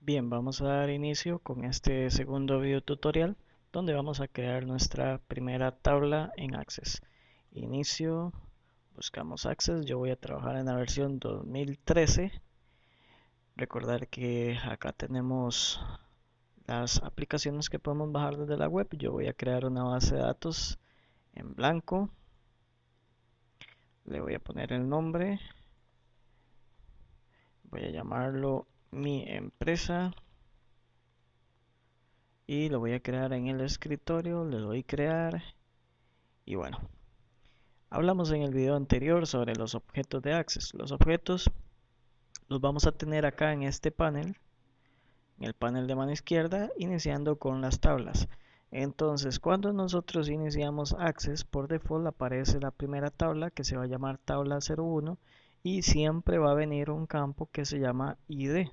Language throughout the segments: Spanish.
Bien, vamos a dar inicio con este segundo video tutorial donde vamos a crear nuestra primera tabla en Access. Inicio, buscamos Access, yo voy a trabajar en la versión 2013. Recordar que acá tenemos las aplicaciones que podemos bajar desde la web. Yo voy a crear una base de datos en blanco, le voy a poner el nombre, voy a llamarlo mi empresa. Y lo voy a crear en el escritorio, le doy crear y bueno, hablamos en el video anterior sobre los objetos de Access. Los objetos los vamos a tener acá en este panel, en el panel de mano izquierda, iniciando con las tablas. Entonces, cuando nosotros iniciamos Access, por default aparece la primera tabla que se va a llamar tabla 01 y siempre va a venir un campo que se llama ID.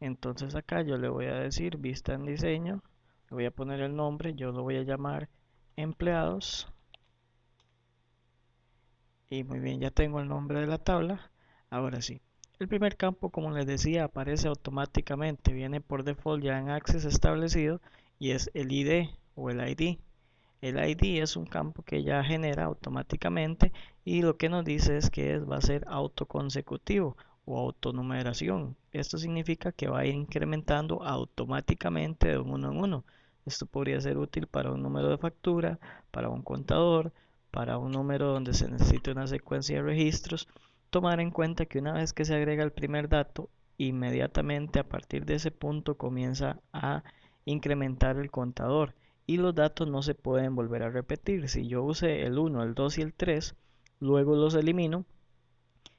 Entonces acá yo le voy a decir vista en diseño, le voy a poner el nombre, yo lo voy a llamar empleados. Y muy bien, ya tengo el nombre de la tabla. Ahora sí, el primer campo, como les decía, aparece automáticamente, viene por default ya en Access establecido y es el ID o el ID. El ID es un campo que ya genera automáticamente y lo que nos dice es que va a ser autoconsecutivo o autonumeración. Esto significa que va a ir incrementando automáticamente de uno en uno. Esto podría ser útil para un número de factura, para un contador, para un número donde se necesite una secuencia de registros. Tomar en cuenta que una vez que se agrega el primer dato, inmediatamente a partir de ese punto comienza a incrementar el contador y los datos no se pueden volver a repetir. Si yo use el 1, el 2 y el 3, luego los elimino,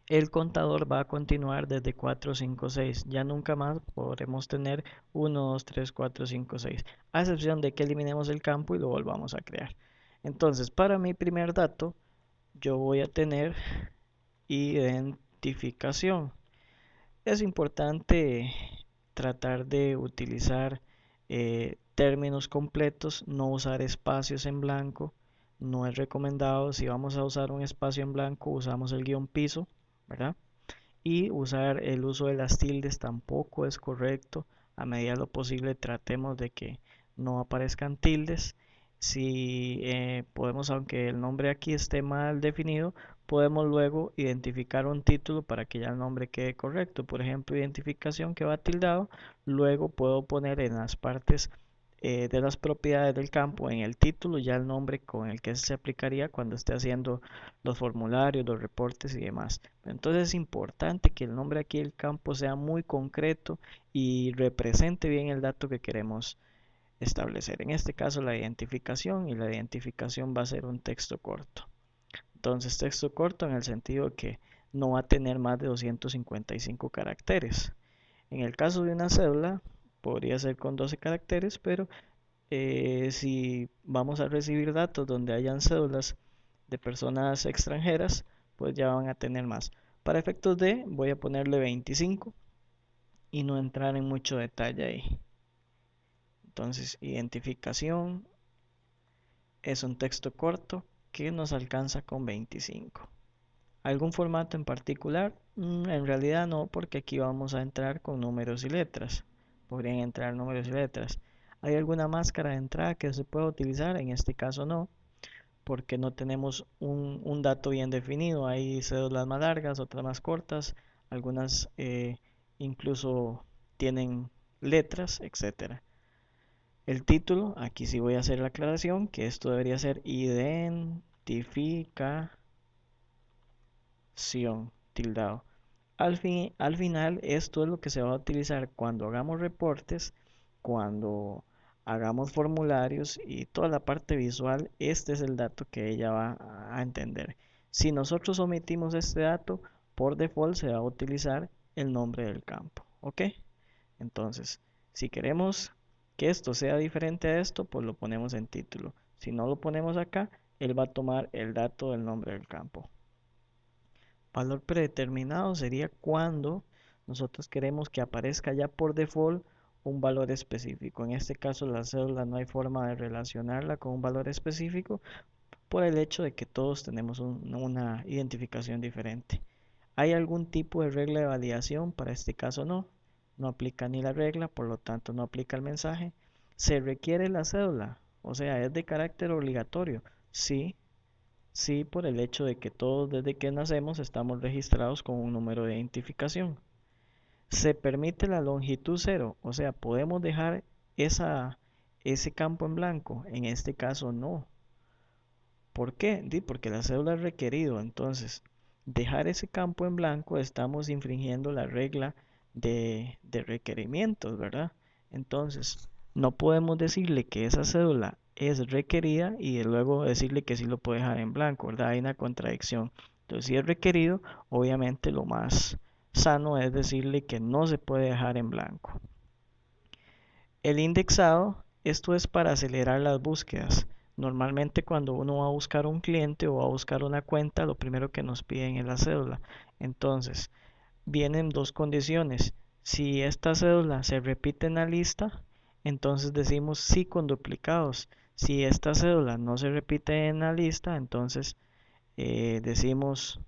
el contador va a continuar desde 4, 5, 6. Ya nunca más podremos tener 1, 2, 3, 4, 5, 6, a excepción de que eliminemos el campo y lo volvamos a crear. Entonces, para mi primer dato, yo voy a tener identificación. Es importante tratar de utilizar términos completos, no usar espacios en blanco, no es recomendado. Si vamos a usar un espacio en blanco, usamos el guión piso, ¿verdad? Y usar el uso de las tildes tampoco es correcto. A medida de lo posible tratemos de que no aparezcan tildes. Si podemos, aunque el nombre aquí esté mal definido, podemos luego identificar un título para que ya el nombre quede correcto. Por ejemplo, identificación que va tildado. Luego puedo poner en las partes de las propiedades del campo, en el título, ya el nombre con el que se aplicaría cuando esté haciendo los formularios, los reportes y demás. Entonces es importante que el nombre aquí del campo sea muy concreto y represente bien el dato que queremos establecer. En este caso la identificación, y la identificación va a ser un texto corto. Entonces texto corto en el sentido que no va a tener más de 255 caracteres. En el caso de una cédula podría ser con 12 caracteres, pero si vamos a recibir datos donde hayan cédulas de personas extranjeras, pues ya van a tener más. Para efectos de, voy a ponerle 25 y no entrar en mucho detalle ahí. Entonces, identificación es un texto corto que nos alcanza con 25. ¿Algún formato en particular? En realidad no, porque aquí vamos a entrar con números y letras. Podrían entrar números y letras. ¿Hay alguna máscara de entrada que se pueda utilizar? En este caso no, porque no tenemos un dato bien definido. Hay cédulas más largas, otras más cortas, algunas incluso tienen letras, etcétera. El título, aquí sí voy a hacer la aclaración que esto debería ser identificación tildado. Al final, esto es lo que se va a utilizar cuando hagamos reportes, cuando hagamos formularios y toda la parte visual. Este es el dato que ella va a entender. Si nosotros omitimos este dato, por default se va a utilizar el nombre del campo. ¿Ok? Entonces, si queremos que esto sea diferente a esto, pues lo ponemos en título. Si no lo ponemos acá, él va a tomar el dato del nombre del campo. Valor predeterminado sería cuando nosotros queremos que aparezca ya por default un valor específico. En este caso, la cédula no hay forma de relacionarla con un valor específico por el hecho de que todos tenemos una identificación diferente. ¿Hay algún tipo de regla de validación? Para este caso no. no aplica ni la regla, por lo tanto no aplica el mensaje. ¿Se requiere la cédula? O sea, ¿es de carácter obligatorio? Sí, sí, por el hecho de que todos desde que nacemos estamos registrados con un número de identificación. ¿Se permite la longitud cero? O sea, ¿podemos dejar ese campo en blanco? En este caso no. ¿Por qué? Porque la cédula es requerido. Entonces, dejar ese campo en blanco estamos infringiendo la regla de requerimientos, ¿verdad? Entonces, no podemos decirle que esa cédula es requerida y luego decirle que sí lo puede dejar en blanco, ¿verdad? Hay una contradicción. Entonces, si es requerido, obviamente lo más sano es decirle que no se puede dejar en blanco. El indexado, esto es para acelerar las búsquedas. Normalmente cuando uno va a buscar un cliente o va a buscar una cuenta, lo primero que nos piden es la cédula. Entonces, vienen dos condiciones. Si esta cédula se repite en la lista, entonces decimos sí con duplicados. Si esta cédula no se repite en la lista, entonces decimos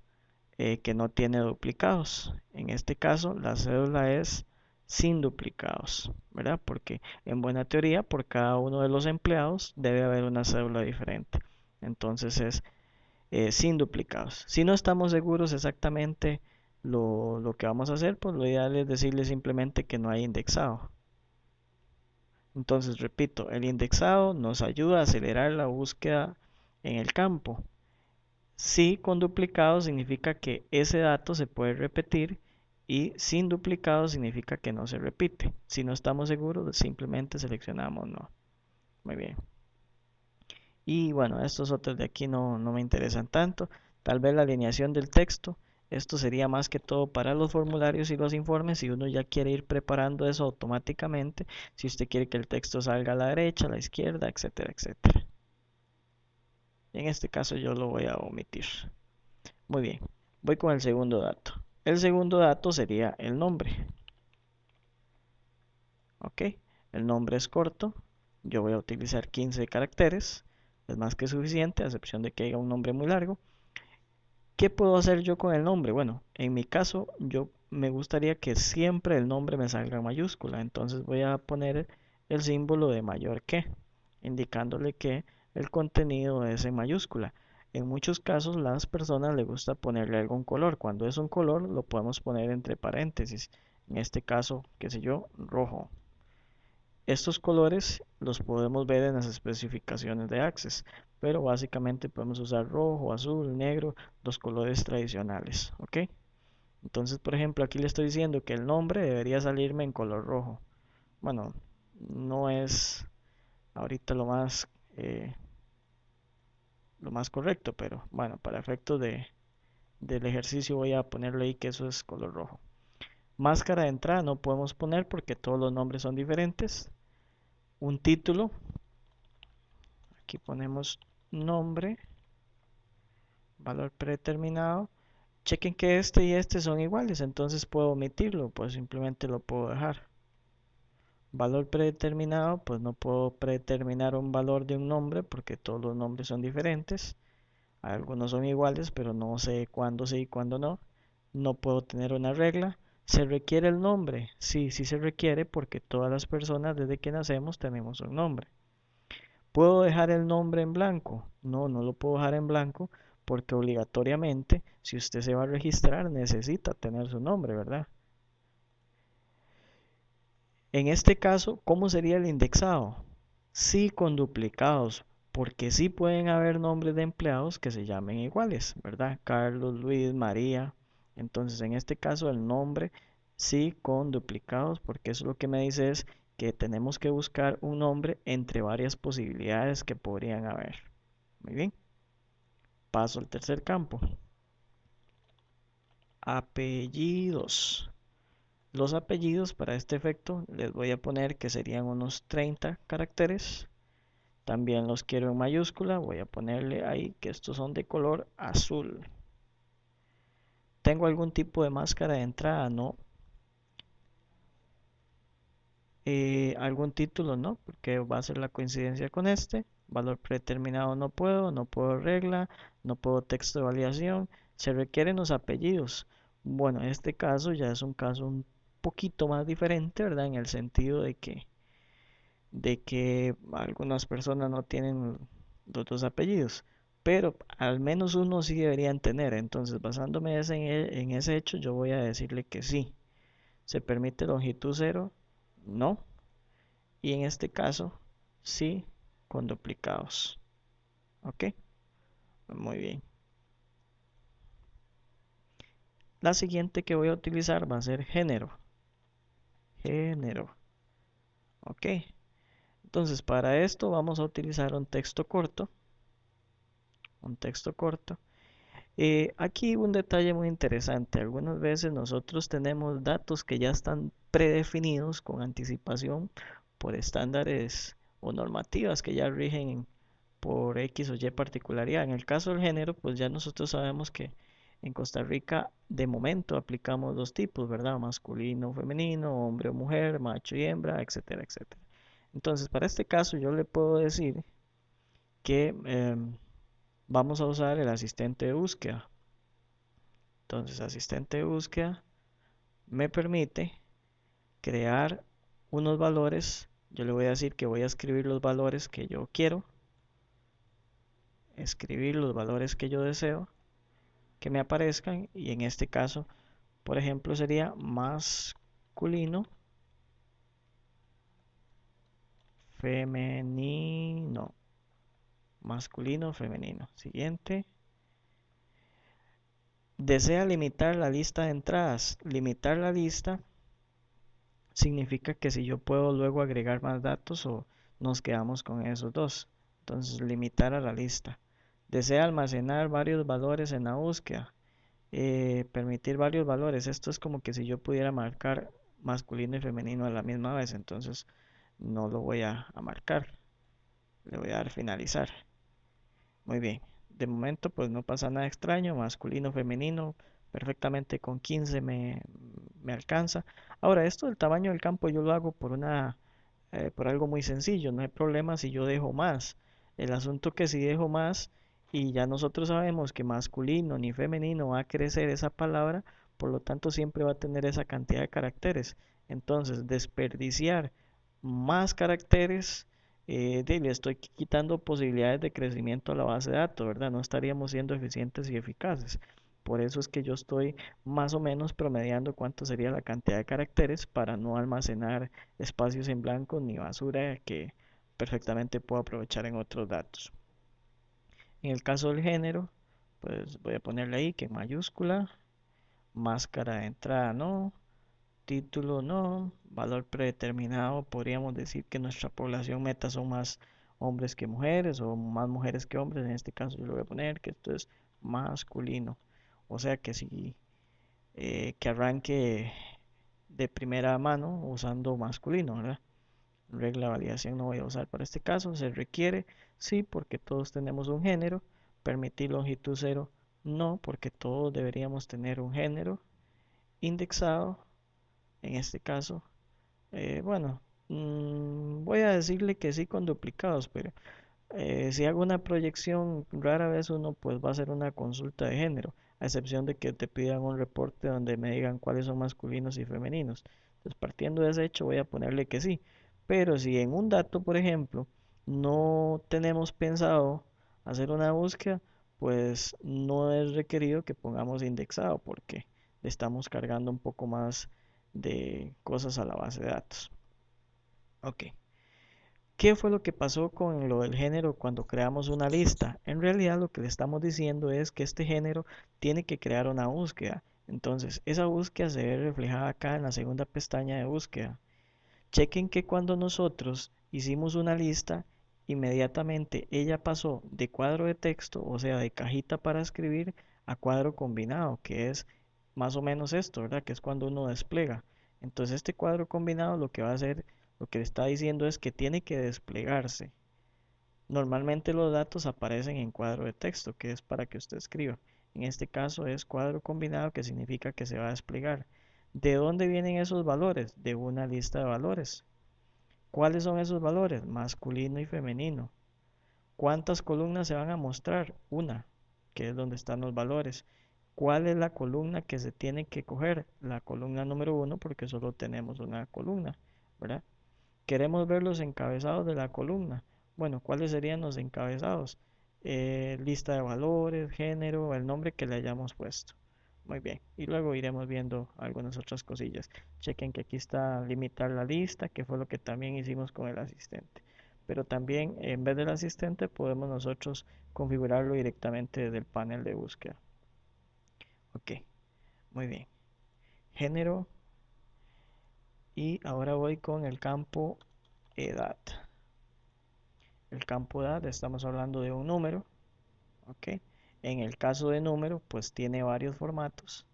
que no tiene duplicados. En este caso, la cédula es sin duplicados, ¿verdad? Porque en buena teoría, por cada uno de los empleados debe haber una cédula diferente. Entonces es sin duplicados. Si no estamos seguros exactamente lo que vamos a hacer, pues lo ideal es decirle simplemente que no hay indexado. Entonces, repito, el indexado nos ayuda a acelerar la búsqueda en el campo. Sí, con duplicado significa que ese dato se puede repetir y sin duplicado significa que no se repite. Si no estamos seguros, simplemente seleccionamos no. Muy bien. Y bueno, estos otros de aquí no me interesan tanto. Tal vez la alineación del texto. Esto sería más que todo para los formularios y los informes. Si uno ya quiere ir preparando eso automáticamente, si usted quiere que el texto salga a la derecha, a la izquierda, etcétera, etcétera. En este caso yo lo voy a omitir. Muy bien, voy con el segundo dato. El segundo dato sería el nombre. Ok, el nombre es corto. Yo voy a utilizar 15 caracteres. Es más que suficiente, a excepción de que haya un nombre muy largo. ¿Qué puedo hacer yo con el nombre? Bueno, en mi caso, yo me gustaría que siempre el nombre me salga en mayúscula. Entonces voy a poner el símbolo de mayor que, indicándole que el contenido es en mayúscula. En muchos casos las personas les gusta ponerle algún color. Cuando es un color lo podemos poner entre paréntesis. En este caso, qué sé yo, rojo. Estos colores los podemos ver en las especificaciones de Access, pero básicamente podemos usar rojo, azul, negro, los colores tradicionales, ¿ok? Entonces, por ejemplo, aquí le estoy diciendo que el nombre debería salirme en color rojo. Bueno, no es ahorita eh, lo más correcto, pero bueno, para efectos del ejercicio voy a ponerle ahí que eso es color rojo. Máscara de entrada no podemos poner porque todos los nombres son diferentes. Un título, aquí ponemos nombre, valor predeterminado. Chequen que este y este son iguales, entonces puedo omitirlo, pues simplemente lo puedo dejar. Valor predeterminado, pues no puedo predeterminar un valor de un nombre porque todos los nombres son diferentes. Algunos son iguales, pero no sé cuándo sí y cuándo no. No puedo tener una regla. ¿Se requiere el nombre? Sí, sí se requiere porque todas las personas desde que nacemos tenemos un nombre. ¿Puedo dejar el nombre en blanco? No, no lo puedo dejar en blanco porque obligatoriamente, si usted se va a registrar, necesita tener su nombre, ¿verdad? En este caso, ¿cómo sería el indexado? Sí con duplicados, porque sí pueden haber nombres de empleados que se llamen iguales, ¿verdad? Carlos, Luis, María. Entonces, en este caso, el nombre sí con duplicados, porque eso lo que me dice es que tenemos que buscar un nombre entre varias posibilidades que podrían haber. Muy bien. Paso al tercer campo. Apellidos. Los apellidos para este efecto les voy a poner que serían unos 30 caracteres. También los quiero en mayúscula. Voy a ponerle ahí que estos son de color azul. ¿Tengo algún tipo de máscara de entrada? No. ¿Algún título? No, porque va a ser la coincidencia con este. Valor predeterminado no puedo, no puedo regla, no puedo texto de validación. Se requieren los apellidos. Bueno, en este caso ya es un caso poquito más diferente, ¿verdad? En el sentido de que algunas personas no tienen los dos apellidos, pero al menos uno sí deberían tener. Entonces, basándome en ese hecho, yo voy a decirle que sí. ¿Se permite longitud cero? No. Y en este caso, sí, con duplicados. ¿Ok? Muy bien. La siguiente que voy a utilizar va a ser género. Género. ¿Ok? Entonces, para esto vamos a utilizar un texto corto. Un texto corto. Aquí un detalle muy interesante. Algunas veces nosotros tenemos datos que ya están predefinidos con anticipación por estándares o normativas que ya rigen por X o Y particularidad. En el caso del género, pues ya nosotros sabemos que en Costa Rica de momento aplicamos dos tipos, ¿verdad? Masculino, femenino, hombre o mujer, macho y hembra, etcétera, etcétera. Entonces, para este caso yo le puedo decir que vamos a usar el asistente de búsqueda. Entonces, asistente de búsqueda me permite crear unos valores. Yo le voy a decir que voy a escribir los valores que yo quiero, escribir los valores que yo deseo que me aparezcan, y en este caso, por ejemplo, sería masculino, femenino, masculino, femenino. Siguiente. Desea limitar la lista de entradas. Limitar la lista significa que si yo puedo luego agregar más datos o nos quedamos con esos dos. Entonces, limitar a la lista. Desea almacenar varios valores en la búsqueda. Permitir varios valores. Esto es como que si yo pudiera marcar masculino y femenino a la misma vez. Entonces, no lo voy a marcar. Le voy a dar finalizar. Muy bien. De momento, pues no pasa nada extraño. Masculino, femenino. Perfectamente con 15 me alcanza. Ahora, esto del tamaño del campo yo lo hago por algo muy sencillo. No hay problema si yo dejo más. El asunto que si dejo más y ya nosotros sabemos que masculino ni femenino va a crecer esa palabra, por lo tanto siempre va a tener esa cantidad de caracteres. Entonces, desperdiciar más caracteres, le estoy quitando posibilidades de crecimiento a la base de datos, ¿verdad? No estaríamos siendo eficientes y eficaces. Por eso es que yo estoy más o menos promediando cuánto sería la cantidad de caracteres para no almacenar espacios en blanco ni basura que perfectamente puedo aprovechar en otros datos. En el caso del género, pues voy a ponerle ahí que en mayúscula, máscara de entrada no, título no, valor predeterminado, podríamos decir que nuestra población meta son más hombres que mujeres o más mujeres que hombres. En este caso yo le voy a poner que esto es masculino. O sea que si que arranque de primera mano usando masculino, ¿verdad? Regla de validación no voy a usar para este caso. Se requiere, sí, porque todos tenemos un género. Permitir longitud cero, no, porque todos deberíamos tener un género. Indexado, en este caso, bueno, voy a decirle que sí con duplicados, pero si hago una proyección, rara vez uno pues va a hacer una consulta de género, a excepción de que te pidan un reporte donde me digan cuáles son masculinos y femeninos. Entonces, partiendo de ese hecho, voy a ponerle que sí. Pero si en un dato, por ejemplo, no tenemos pensado hacer una búsqueda, pues no es requerido que pongamos indexado porque le estamos cargando un poco más de cosas a la base de datos. Ok. ¿Qué fue lo que pasó con lo del género cuando creamos una lista? En realidad lo que le estamos diciendo es que este género tiene que crear una búsqueda. Entonces, esa búsqueda se ve reflejada acá en la segunda pestaña de búsqueda. Chequen que cuando nosotros hicimos una lista, inmediatamente ella pasó de cuadro de texto, o sea, de cajita para escribir, a cuadro combinado, que es más o menos esto, ¿verdad? Que es cuando uno despliega. Entonces, este cuadro combinado lo que va a hacer, lo que le está diciendo es que tiene que desplegarse. Normalmente los datos aparecen en cuadro de texto, que es para que usted escriba. En este caso es cuadro combinado, que significa que se va a desplegar. ¿De dónde vienen esos valores? De una lista de valores. ¿Cuáles son esos valores? Masculino y femenino. ¿Cuántas columnas se van a mostrar? Una, que es donde están los valores. ¿Cuál es la columna que se tiene que coger? La columna número 1 porque solo tenemos una columna, ¿verdad? Queremos ver los encabezados de la columna. Bueno, ¿cuáles serían los encabezados? Lista de valores, género, el nombre que le hayamos puesto. Muy bien. Y luego iremos viendo algunas otras cosillas. Chequen que aquí está limitar la lista, que fue lo que también hicimos con el asistente. Pero también en vez del asistente podemos nosotros configurarlo directamente desde el panel de búsqueda. Ok, muy bien. Género. Y ahora voy con el campo edad. El campo edad, estamos hablando de un número, ¿ok? En el caso de número, pues tiene varios formatos.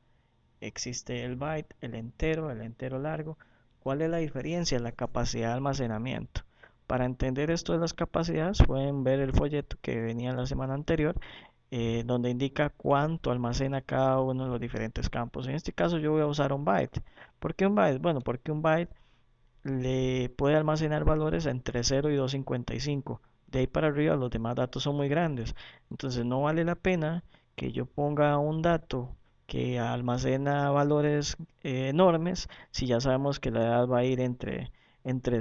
Existe el byte, el entero largo. ¿Cuál es la diferencia? La capacidad de almacenamiento. Para entender esto de las capacidades, pueden ver el folleto que venía la semana anterior, donde indica cuánto almacena cada uno de los diferentes campos. En este caso yo voy a usar un byte. ¿Por qué un byte? Bueno, porque un byte le puede almacenar valores entre 0 y 255. De ahí para arriba los demás datos son muy grandes. Entonces no vale la pena que yo ponga un dato que almacena valores enormes si ya sabemos que la edad va a ir entre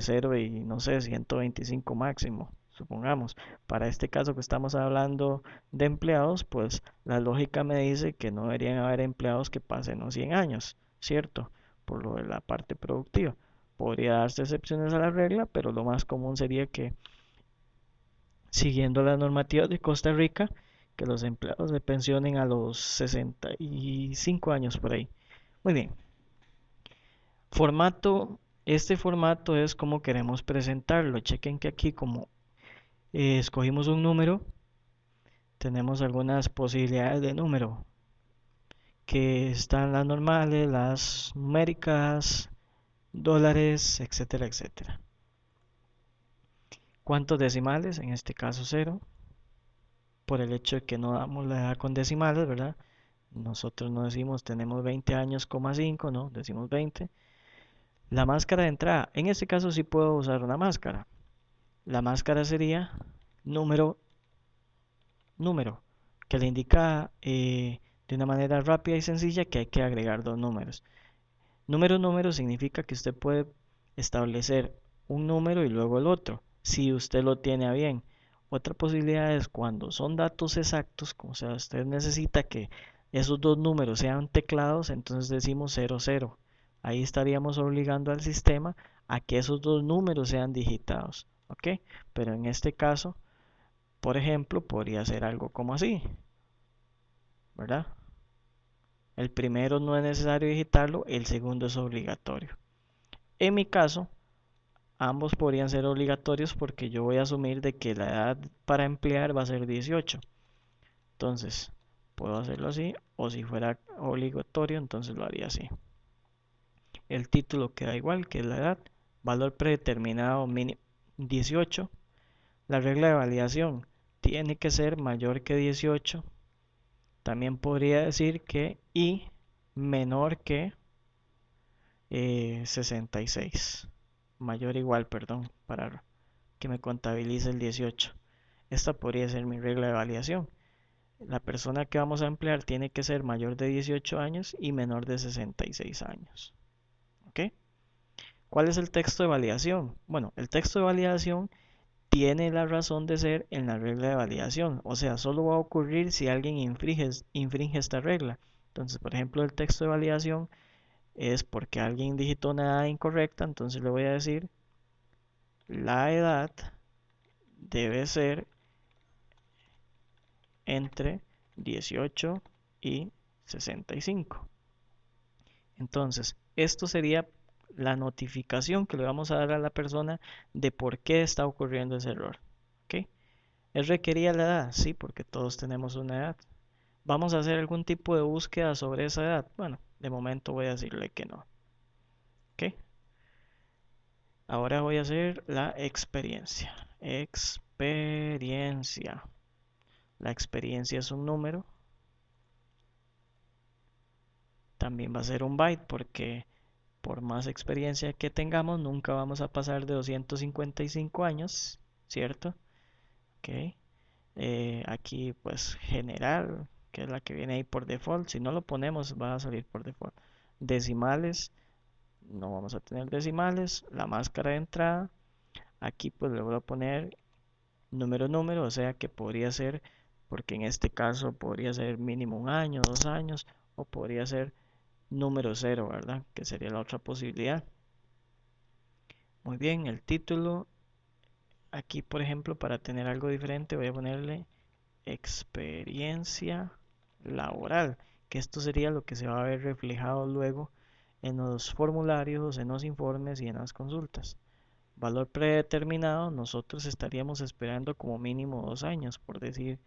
0 y no sé, 125 máximo. Supongamos, para este caso que estamos hablando de empleados, pues la lógica me dice que no deberían haber empleados que pasen los 100 años, ¿cierto? Por lo de la parte productiva. Podría darse excepciones a la regla, pero lo más común sería que, siguiendo las normativas de Costa Rica, que los empleados se pensionen a los 65 años por ahí. Muy bien. Formato. Este formato es como queremos presentarlo. Chequen que aquí como escogimos un número, tenemos algunas posibilidades de número, que están las normales, las numéricas, dólares, etcétera, etcétera. ¿Cuántos decimales? En este caso 0. Por el hecho de que no damos la edad con decimales, ¿verdad? Nosotros no decimos tenemos 20 años, 5, no, decimos 20. La máscara de entrada, en este caso sí puedo usar una máscara. La máscara sería número, número, que le indica de una manera rápida y sencilla que hay que agregar dos números. Número significa que usted puede establecer un número y luego el otro, si usted lo tiene a bien. Otra posibilidad es cuando son datos exactos, o sea, usted necesita que esos dos números sean teclados, entonces decimos 00. Ahí estaríamos obligando al sistema a que esos dos números sean digitados, ¿ok? Pero en este caso, por ejemplo, podría ser algo como así, ¿verdad? El primero no es necesario digitarlo, el segundo es obligatorio. En mi caso, ambos podrían ser obligatorios porque yo voy a asumir de que la edad para emplear va a ser 18. Entonces, puedo hacerlo así, o si fuera obligatorio, entonces lo haría así. El título queda igual, que es la edad, valor predeterminado mínimo 18. La regla de validación tiene que ser mayor que 18. También podría decir que y menor que 66. Mayor o igual, perdón, para que me contabilice el 18. Esta podría ser mi regla de validación. La persona que vamos a emplear tiene que ser mayor de 18 años y menor de 66 años. ¿Ok? ¿Cuál es el texto de validación? Bueno, el texto de validación tiene la razón de ser en la regla de validación. O sea, solo va a ocurrir si alguien infringe esta regla. Entonces, por ejemplo, el texto de validación es porque alguien digitó una edad incorrecta. Entonces le voy a decir, la edad debe ser entre 18 y 65. Entonces, esto sería la notificación que le vamos a dar a la persona de por qué está ocurriendo ese error. ¿Ok? ¿Es requerida la edad? Sí, porque todos tenemos una edad. ¿Vamos a hacer algún tipo de búsqueda sobre esa edad? Bueno, de momento voy a decirle que no. ¿Ok? Ahora voy a hacer la experiencia. Experiencia. La experiencia es un número. También va a ser un byte porque por más experiencia que tengamos, nunca vamos a pasar de 255 años, ¿cierto? Ok. Aquí pues general. que es la que viene ahí por default. Si no lo ponemos, va a salir por default. Decimales, no vamos a tener decimales. La máscara de entrada, aquí pues le voy a poner número, o sea que podría ser, porque en este caso podría ser mínimo 1 año, 2 años, o podría ser número 0, ¿verdad? Que sería la otra posibilidad. Muy bien, el título, aquí por ejemplo, para tener algo diferente, voy a ponerle experiencia laboral, que esto sería lo que se va a ver reflejado luego en los formularios, en los informes y en las consultas. Valor predeterminado, nosotros estaríamos esperando como mínimo 2 años, por decir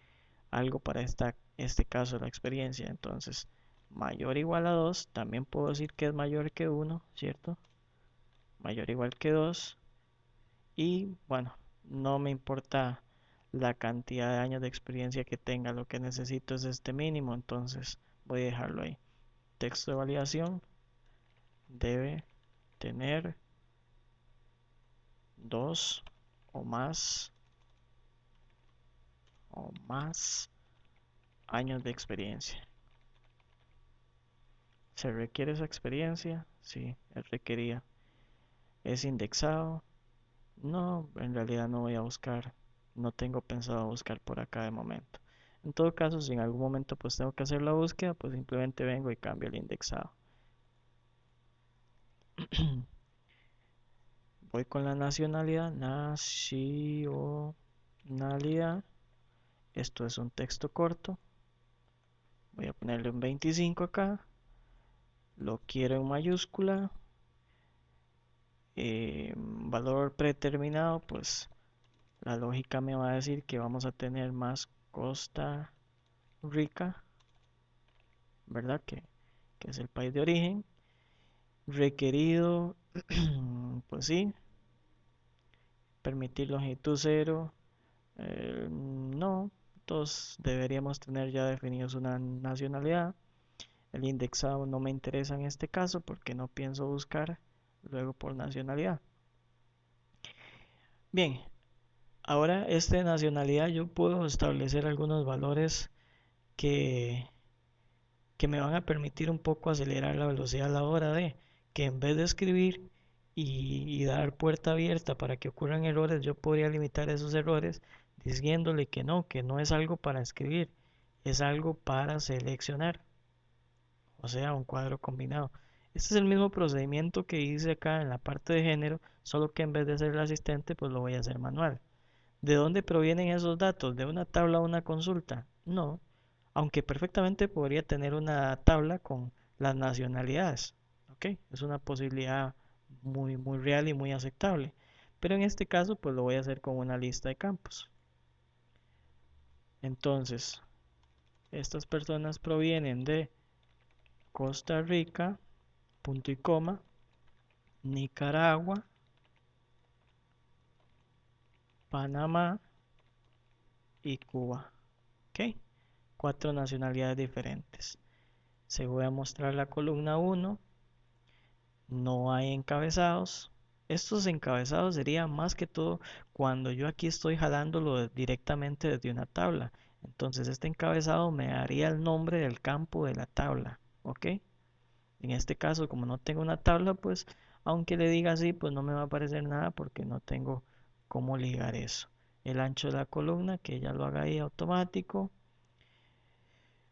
algo para este caso de la experiencia. Entonces, mayor o igual a 2, también puedo decir que es mayor que 1, ¿cierto? Mayor o igual que 2. Y bueno, no me importa la cantidad de años de experiencia que tenga, lo que necesito es este mínimo, entonces voy a dejarlo ahí. Texto de validación debe tener 2 o más o más años de experiencia. ¿Se requiere esa experiencia? Sí, es requerida. ¿Es indexado? No, en realidad no voy a buscar, no tengo pensado buscar por acá de momento. En todo caso, si en algún momento pues tengo que hacer la búsqueda, pues simplemente vengo y cambio el indexado. Voy con la nacionalidad, nacionalidad. Esto es un texto corto. Voy a ponerle un 25 acá. Lo quiero en mayúscula. Valor predeterminado, pues la lógica me va a decir que vamos a tener más Costa Rica, ¿verdad? Que es el país de origen. Requerido, pues sí. Permitir longitud cero, no. Todos deberíamos tener ya definidos una nacionalidad. El indexado no me interesa en este caso porque no pienso buscar luego por nacionalidad. Bien, ahora esta nacionalidad yo puedo establecer algunos valores que, que me van a permitir un poco acelerar la velocidad a la hora de que en vez de escribir y dar puerta abierta para que ocurran errores, yo podría limitar esos errores diciéndole que no es algo para escribir, es algo para seleccionar, o sea, un cuadro combinado. Este es el mismo procedimiento que hice acá en la parte de género, solo que en vez de ser el asistente, pues lo voy a hacer manual. ¿De dónde provienen esos datos? ¿De una tabla o una consulta? No, aunque perfectamente podría tener una tabla con las nacionalidades. ¿Ok? Es una posibilidad muy real y muy aceptable. Pero en este caso, pues lo voy a hacer con una lista de campos. Entonces, estas personas provienen de Costa Rica, punto y coma, Nicaragua, Panamá y Cuba. ¿Ok? 4 nacionalidades diferentes. Se voy a mostrar la columna 1. No hay encabezados. Estos encabezados serían más que todo cuando yo aquí estoy jalándolo directamente desde una tabla. Entonces este encabezado me daría el nombre del campo de la tabla. ¿Ok? En este caso, como no tengo una tabla, pues aunque le diga así, pues no me va a aparecer nada porque no tengo cómo ligar eso. El ancho de la columna, que ya lo haga ahí automático.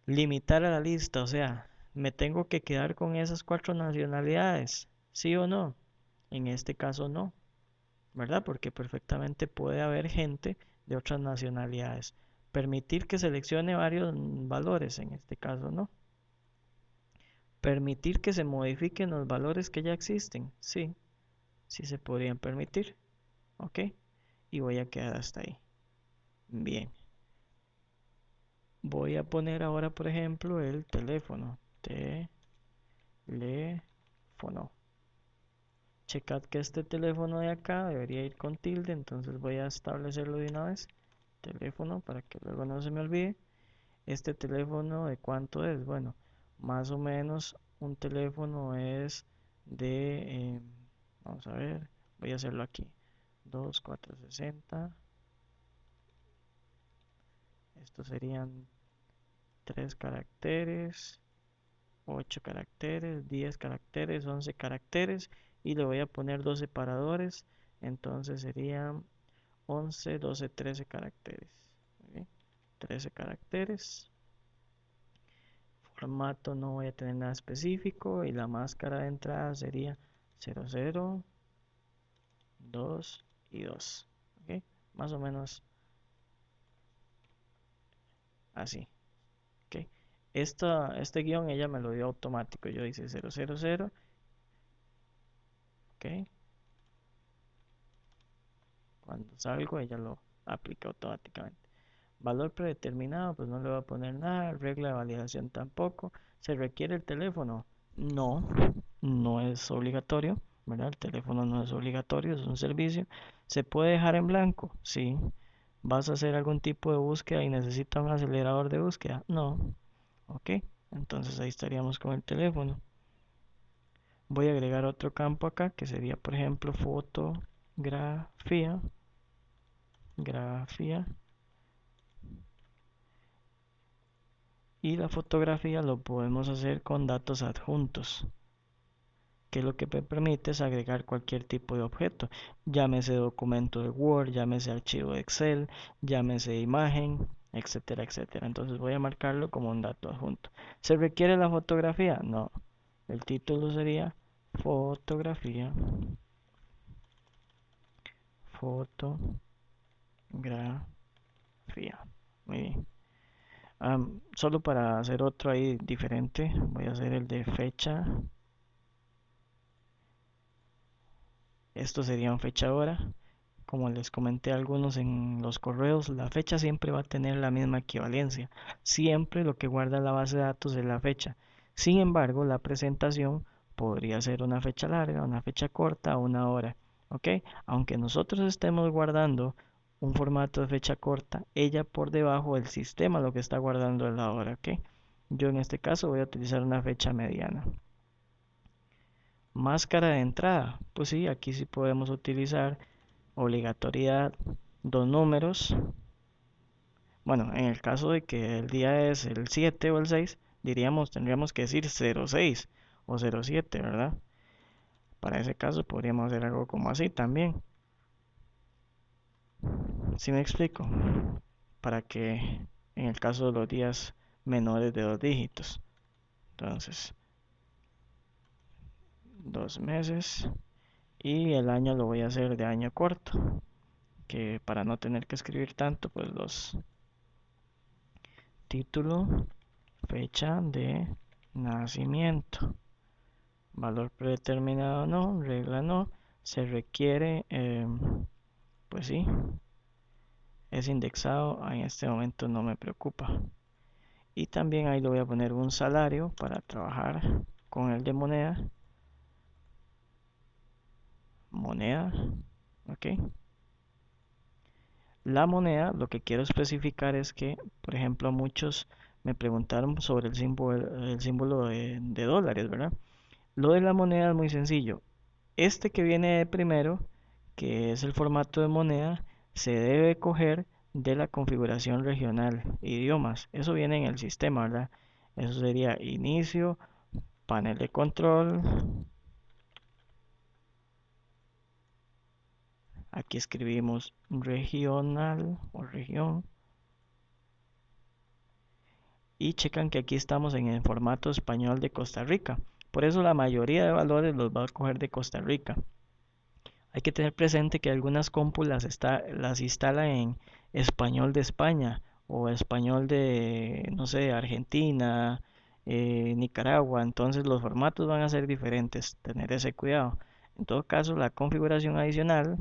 Limitar a la lista, o sea, me tengo que quedar con esas 4 nacionalidades, ¿sí o no? En este caso no, ¿verdad? Porque perfectamente puede haber gente de otras nacionalidades. Permitir que seleccione varios valores, en este caso no. Permitir que se modifiquen los valores que ya existen, sí, sí se podrían permitir, ¿ok? Y voy a quedar hasta ahí. Bien. Voy a poner ahora, por ejemplo, el teléfono. Teléfono. Checad que este teléfono de acá debería ir con tilde, entonces voy a establecerlo de una vez. Teléfono para que luego no se me olvide. Este teléfono de cuánto es. Bueno, más o menos un teléfono es de, vamos a ver, voy a hacerlo aquí. 2460. Estos serían 3 caracteres, 8 caracteres, 10 caracteres, 11 caracteres y le voy a poner dos separadores, entonces serían 11, 12, 13 caracteres. ¿Ok? 13 caracteres. Formato no voy a tener nada específico y la máscara de entrada sería 00, 2 y 2. ¿Ok? Más o menos así. ¿Ok? Este guión ella me lo dio automático. Yo hice 000. ¿Ok? Cuando salgo ella lo aplica automáticamente. Valor predeterminado, pues no le voy a poner nada. Regla de validación tampoco. ¿Se requiere el teléfono? No, no es obligatorio, ¿verdad? El teléfono no es obligatorio, es un servicio. ¿Se puede dejar en blanco? Sí. ¿Vas a hacer algún tipo de búsqueda y necesita un acelerador de búsqueda? No. Ok, entonces ahí estaríamos con el teléfono. Voy a agregar otro campo acá que sería, por ejemplo, fotografía. Grafía. Y la fotografía lo podemos hacer con datos adjuntos, que lo que me permite es agregar cualquier tipo de objeto, llámese documento de Word, llámese archivo de Excel, llámese imagen, etcétera, etcétera. Entonces voy a marcarlo como un dato adjunto. ¿Se requiere la fotografía? No. El título sería fotografía, fotografía. Muy bien. Solo para hacer otro ahí diferente, voy a hacer el de fecha. Esto sería un fecha hora. Como les comenté a algunos en los correos, la fecha siempre va a tener la misma equivalencia. Siempre lo que guarda la base de datos es la fecha. Sin embargo, la presentación podría ser una fecha larga, una fecha corta o una hora. ¿Ok? Aunque nosotros estemos guardando un formato de fecha corta, ella por debajo del sistema lo que está guardando es la hora. ¿Ok? Yo en este caso voy a utilizar una fecha mediana. Máscara de entrada. Pues sí, aquí sí podemos utilizar obligatoriedad, dos números. Bueno, en el caso de que el día es el 7 o el 6, tendríamos que decir 06 o 07, ¿verdad? Para ese caso podríamos hacer algo como así también. ¿Sí me explico? Para que en el caso de los días menores de 2 dígitos. Entonces, 2 meses y el año lo voy a hacer de año corto, que para no tener que escribir tanto, pues los título, fecha de nacimiento, valor predeterminado no, regla no, se requiere, pues sí, es indexado, en este momento no me preocupa. Y también ahí le voy a poner un salario para trabajar con el de moneda, ok. La moneda, lo que quiero especificar es que, por ejemplo, muchos me preguntaron sobre el símbolo de dólares, ¿verdad? Lo de la moneda es muy sencillo. Este que viene de primero, que es el formato de moneda, se debe coger de la configuración regional, idiomas. Eso viene en el sistema, ¿verdad? Eso sería inicio, panel de control. Aquí escribimos regional o región. Y checan que aquí estamos en el formato español de Costa Rica. Por eso la mayoría de valores los va a coger de Costa Rica. Hay que tener presente que algunas cómpulas las instalan en español de España o español de, no sé, Argentina, Nicaragua. Entonces los formatos van a ser diferentes. Tener ese cuidado. En todo caso, la configuración adicional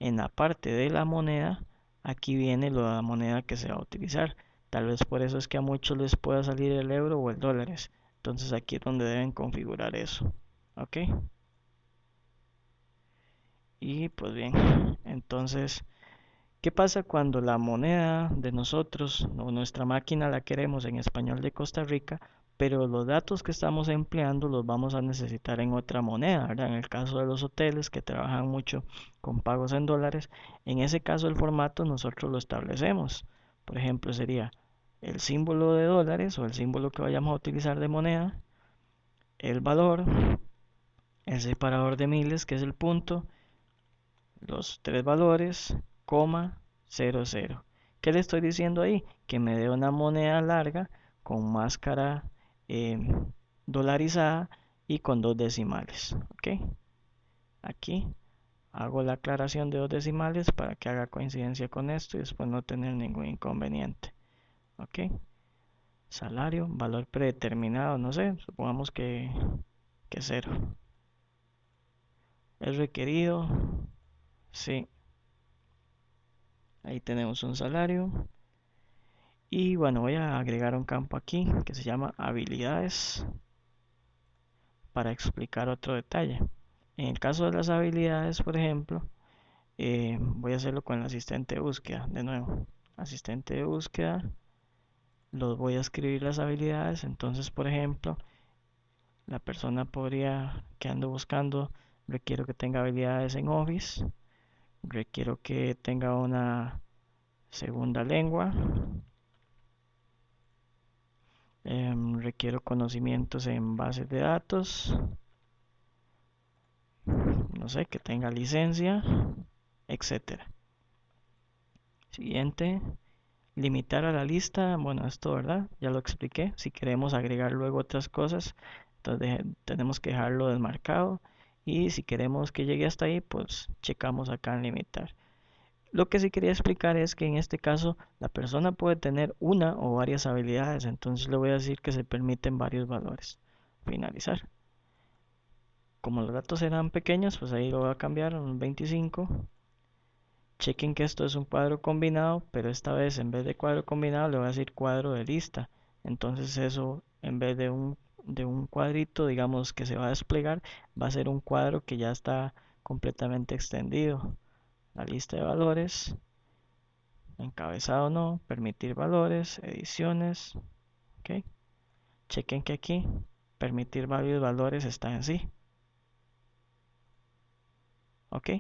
en la parte de la moneda, aquí viene la moneda que se va a utilizar. Tal vez por eso es que a muchos les pueda salir el euro o el dólares. Entonces aquí es donde deben configurar eso. ¿Ok? Y pues bien, entonces, ¿qué pasa cuando la moneda de nosotros o nuestra máquina la queremos en español de Costa Rica, pero los datos que estamos empleando los vamos a necesitar en otra moneda, ¿verdad? En el caso de los hoteles que trabajan mucho con pagos en dólares, en ese caso el formato nosotros lo establecemos. Por ejemplo, sería el símbolo de dólares o el símbolo que vayamos a utilizar de moneda, el valor, el separador de miles que es el punto, los tres valores, coma, 00. ¿Qué le estoy diciendo ahí? Que me dé una moneda larga con máscara dolarizada y con dos decimales. ¿Ok? Aquí hago la aclaración de dos decimales para que haga coincidencia con esto y después no tener ningún inconveniente. ¿Ok? Salario, valor predeterminado, no sé, supongamos que 0. ¿Es requerido? Sí. Ahí tenemos un salario. Y bueno, voy a agregar un campo aquí que se llama habilidades para explicar otro detalle. En el caso de las habilidades, por ejemplo, voy a hacerlo con el asistente de búsqueda. De nuevo, asistente de búsqueda, los voy a escribir las habilidades. Entonces, por ejemplo, la persona podría, que ando buscando, requiero que tenga habilidades en Office, requiero que tenga una segunda lengua, requiero conocimientos en bases de datos, no sé, que tenga licencia, etcétera. Siguiente, limitar a la lista, bueno, esto, ¿verdad? Ya lo expliqué. Si queremos agregar luego otras cosas, entonces tenemos que dejarlo desmarcado. Y si queremos que llegue hasta ahí, pues checamos acá en limitar. Lo que sí quería explicar es que en este caso la persona puede tener una o varias habilidades, entonces le voy a decir que se permiten varios valores. Finalizar. Como los datos serán pequeños, pues ahí lo voy a cambiar a un 25. Chequen que esto es un cuadro combinado, pero esta vez en vez de cuadro combinado le voy a decir cuadro de lista. Entonces eso en vez de un cuadrito, digamos que se va a desplegar, va a ser un cuadro que ya está completamente extendido. La lista de valores, encabezado no, permitir valores, ediciones, ok. Chequen que aquí permitir varios valores está en sí, ok.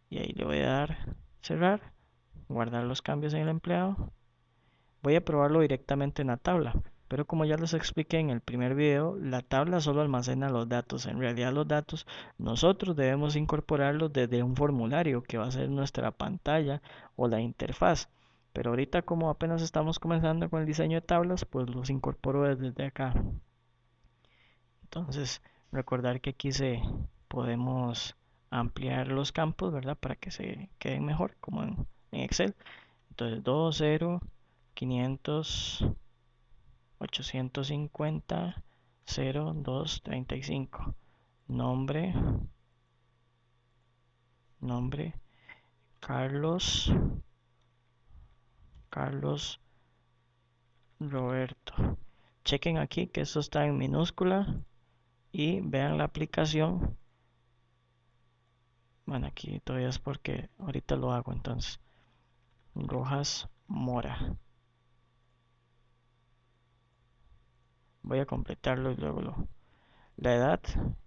Y ahí le voy a dar cerrar, guardar los cambios en el empleado. Voy a probarlo directamente en la tabla, pero como ya les expliqué en el primer video, la tabla solo almacena los datos. En realidad los datos nosotros debemos incorporarlos desde un formulario que va a ser nuestra pantalla o la interfaz. Pero ahorita como apenas estamos comenzando con el diseño de tablas, pues los incorporo desde acá. Entonces, recordar que aquí podemos ampliar los campos, ¿verdad? Para que se queden mejor, como en Excel. Entonces, 2, 0, 500, 850, 0, 2, 35. Nombre, nombre, Carlos, Carlos Roberto. Chequen aquí que esto está en minúscula y vean la aplicación. Bueno, aquí todavía es porque ahorita lo hago entonces. Rojas Mora. Voy a completarlo y luego la edad.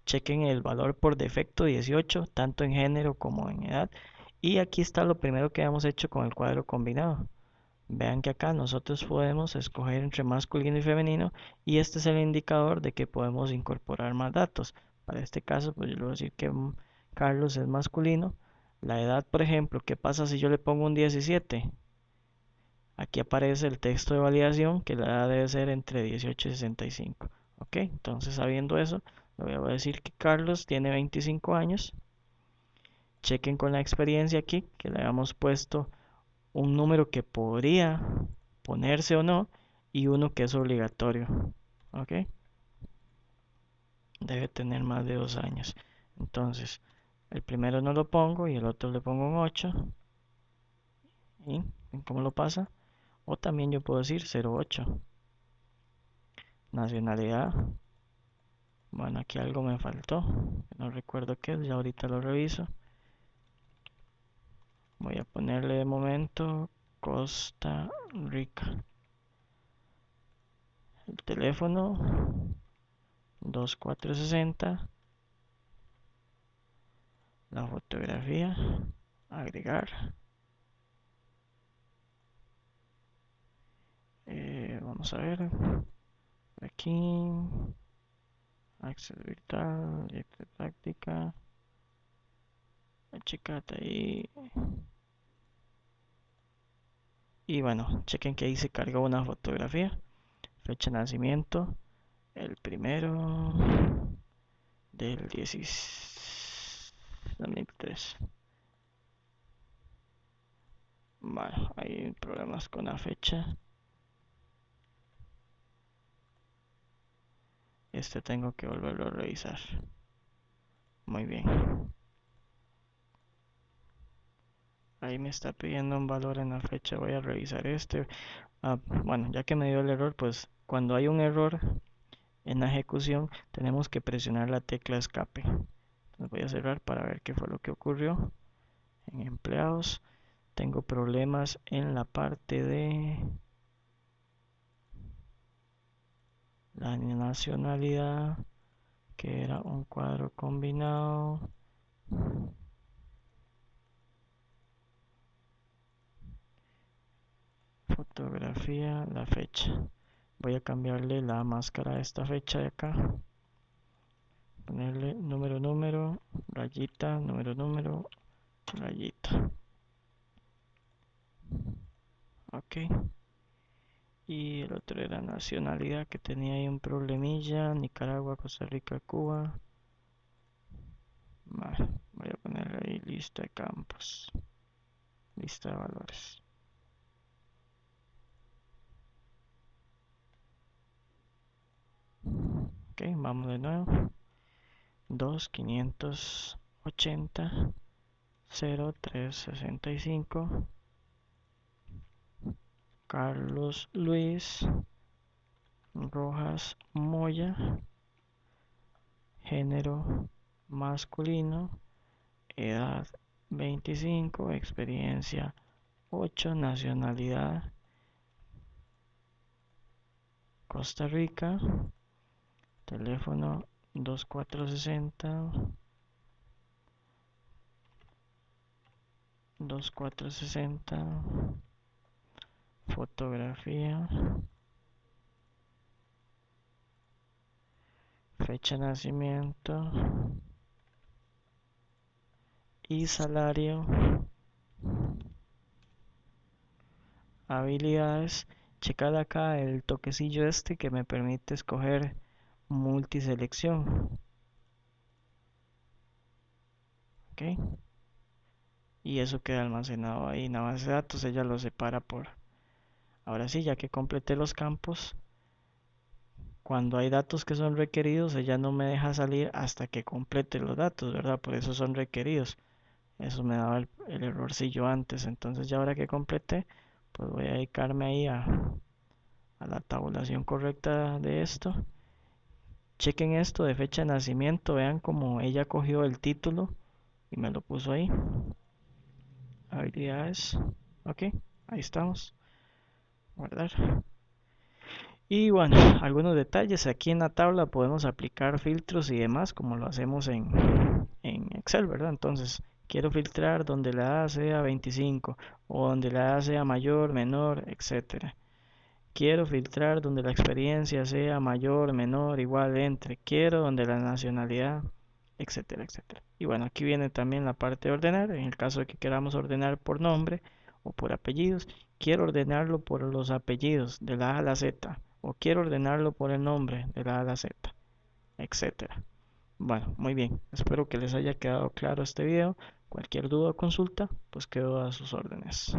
Chequen el valor por defecto 18, tanto en género como en edad. Y aquí está lo primero que hemos hecho con el cuadro combinado. Vean que acá nosotros podemos escoger entre masculino y femenino y este es el indicador de que podemos incorporar más datos. Para este caso, pues yo le voy a decir que Carlos es masculino. La edad, por ejemplo, ¿qué pasa si yo le pongo un 17? Aquí aparece el texto de validación que la edad debe ser entre 18 y 65. Ok, entonces sabiendo eso, le voy a decir que Carlos tiene 25 años. Chequen con la experiencia aquí que le habíamos puesto un número que podría ponerse o no y uno que es obligatorio. Ok, debe tener más de 2 años. Entonces, el primero no lo pongo y el otro le pongo un 8. ¿Y cómo lo pasa? O también yo puedo decir 08. Nacionalidad. Bueno, aquí algo me faltó. No recuerdo qué es, ya ahorita lo reviso. Voy a ponerle de momento Costa Rica. El teléfono 2460. La fotografía. Agregar. Vamos a ver. Aquí. Access virtual. Proyecto de práctica. Checate ahí. Y bueno, chequen que ahí se cargó una fotografía. Fecha de nacimiento. El primero del 2003. Bueno, hay problemas con la fecha. Tengo que volverlo a revisar. Muy bien. Ahí me está pidiendo un valor en la fecha. Voy a revisar este. Bueno, ya que me dio el error, pues cuando hay un error en la ejecución, tenemos que presionar la tecla escape. Entonces voy a cerrar para ver qué fue lo que ocurrió. En empleados, tengo problemas en la parte de la nacionalidad, que era un cuadro combinado. Fotografía, la fecha. Voy a cambiarle la máscara a esta fecha de acá. Ponerle número, rayita, número, rayita. Ok. Y el otro era nacionalidad, que tenía ahí un problemilla. Nicaragua, Costa Rica, Cuba. Vale, voy a ponerle ahí lista de campos. Lista de valores. Ok, vamos de nuevo. 580 0365. Carlos Luis Rojas Moya. Género masculino. Edad 25. Experiencia 8. Nacionalidad Costa Rica. Teléfono 2460 fotografía, fecha de nacimiento y salario. Habilidades, checar acá el toquecillo que me permite escoger multiselección. Ok, y eso queda almacenado ahí en la base de datos. Ella lo separa por... Ahora sí, ya que completé los campos, cuando hay datos que son requeridos, ella no me deja salir hasta que complete los datos, ¿verdad? Por eso son requeridos. Eso me daba el errorcillo antes. Entonces ya ahora que completé, pues voy a dedicarme ahí a la tabulación correcta de esto. Chequen esto de fecha de nacimiento. Vean como ella cogió el título y me lo puso ahí. Habilidades. Ok, ahí estamos. Guardar. Y bueno, algunos detalles. Aquí en la tabla podemos aplicar filtros y demás, como lo hacemos en Excel, ¿verdad? Entonces, quiero filtrar donde la edad sea 25 o donde la edad sea mayor, menor, etcétera. Quiero filtrar donde la experiencia sea mayor, menor, igual, entre. Quiero donde la nacionalidad, etcétera, etcétera. Y bueno, aquí viene también la parte de ordenar. En el caso de que queramos ordenar por nombre o por apellidos, quiero ordenarlo por los apellidos de la A a la Z o quiero ordenarlo por el nombre de la A a la Z, etcétera. Bueno, muy bien. Espero que les haya quedado claro este video. Cualquier duda o consulta, pues quedo a sus órdenes.